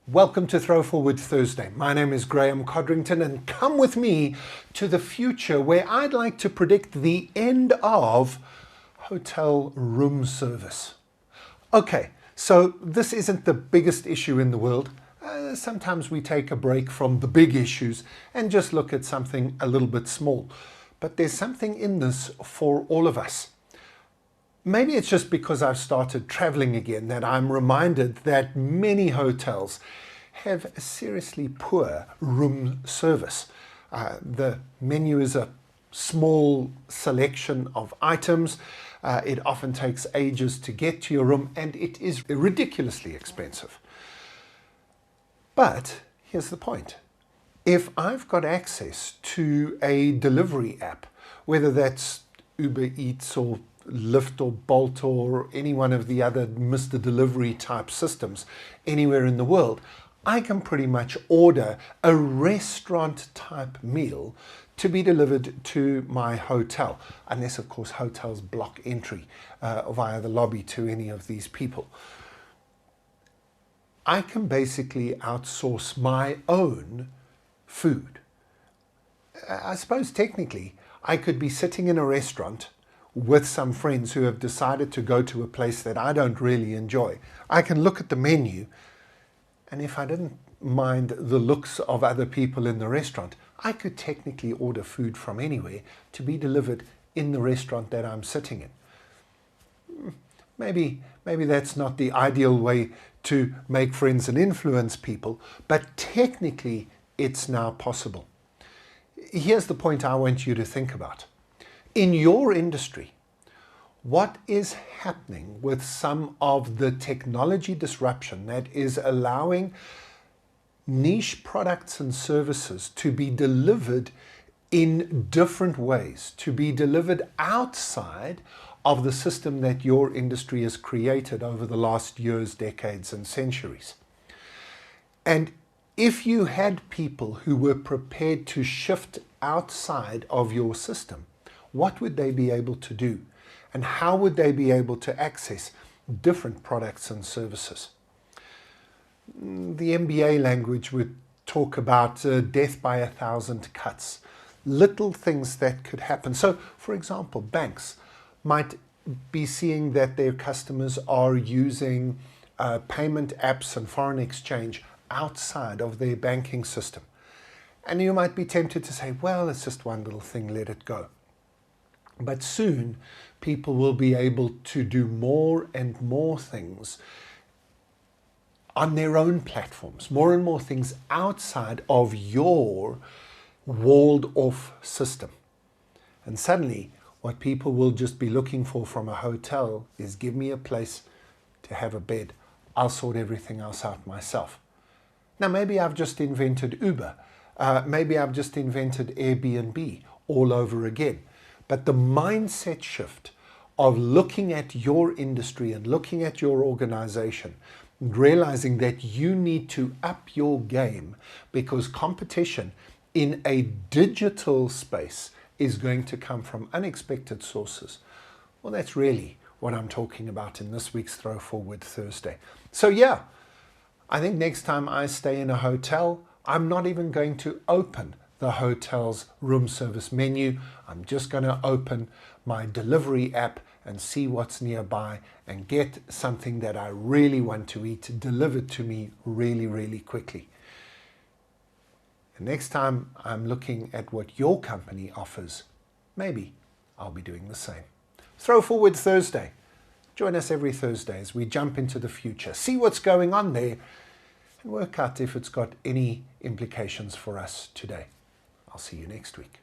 Welcome to Throwforward Thursday. My name is Graeme and come with me to the future where I'd like to predict the end of hotel room service. Okay, so this isn't the biggest issue in the world. Sometimes we take a break from the big issues and just look at something a little bit small. But there's something in this for all of us. Maybe it's just because I've started traveling again that I'm reminded that many hotels have seriously poor room service. The menu is a small selection of items. It often takes ages to get to your room and it is ridiculously expensive. But here's the point. If I've got access to a delivery app, whether that's Uber Eats or Lyft or Bolt or any one of the other Mr. Delivery type systems anywhere in the world, I can pretty much order a restaurant type meal to be delivered to my hotel, unless of course hotels block entry via the lobby to any of these people. I can basically outsource my own food. I suppose technically I could be sitting in a restaurant with some friends who have decided to go to a place that I don't really enjoy. I can look at the menu, and if I didn't mind the looks of other people in the restaurant, I could technically order food from anywhere to be delivered in the restaurant that I'm sitting in. Maybe that's not the ideal way to make friends and influence people, but technically it's now possible. Here's the point I want you to think about. In your industry, what is happening with some of the technology disruption that is allowing niche products and services to be delivered in different ways, to be delivered outside of the system that your industry has created over the last years, decades, and centuries? And if you had people who were prepared to shift outside of your system, what would they be able to do? And how would they be able to access different products and services? The MBA language would talk about death by 1,000 cuts, little things that could happen. So, for example, banks might be seeing that their customers are using payment apps and foreign exchange outside of their banking system. And you might be tempted to say, well, it's just one little thing, let it go. But soon, people will be able to do more and more things on their own platforms, more and more things outside of your walled-off system. And suddenly, what people will just be looking for from a hotel is give me a place to have a bed. I'll sort everything else out myself. Now, maybe I've just invented Uber. Maybe I've just invented Airbnb all over again. But the mindset shift of looking at your industry and looking at your organization, realizing that you need to up your game because competition in a digital space is going to come from unexpected sources. Well, that's really what I'm talking about in this week's Throwforward Thursday. So yeah, I think next time I stay in a hotel, I'm not even going to open the hotel's room service menu. I'm just going to open my delivery app and see what's nearby and get something that I really want to eat delivered to me really, really quickly. And next time I'm looking at what your company offers, maybe I'll be doing the same. Throwforward Thursday. Join us every Thursday as we jump into the future, see what's going on there, and work out if it's got any implications for us today. I'll see you next week.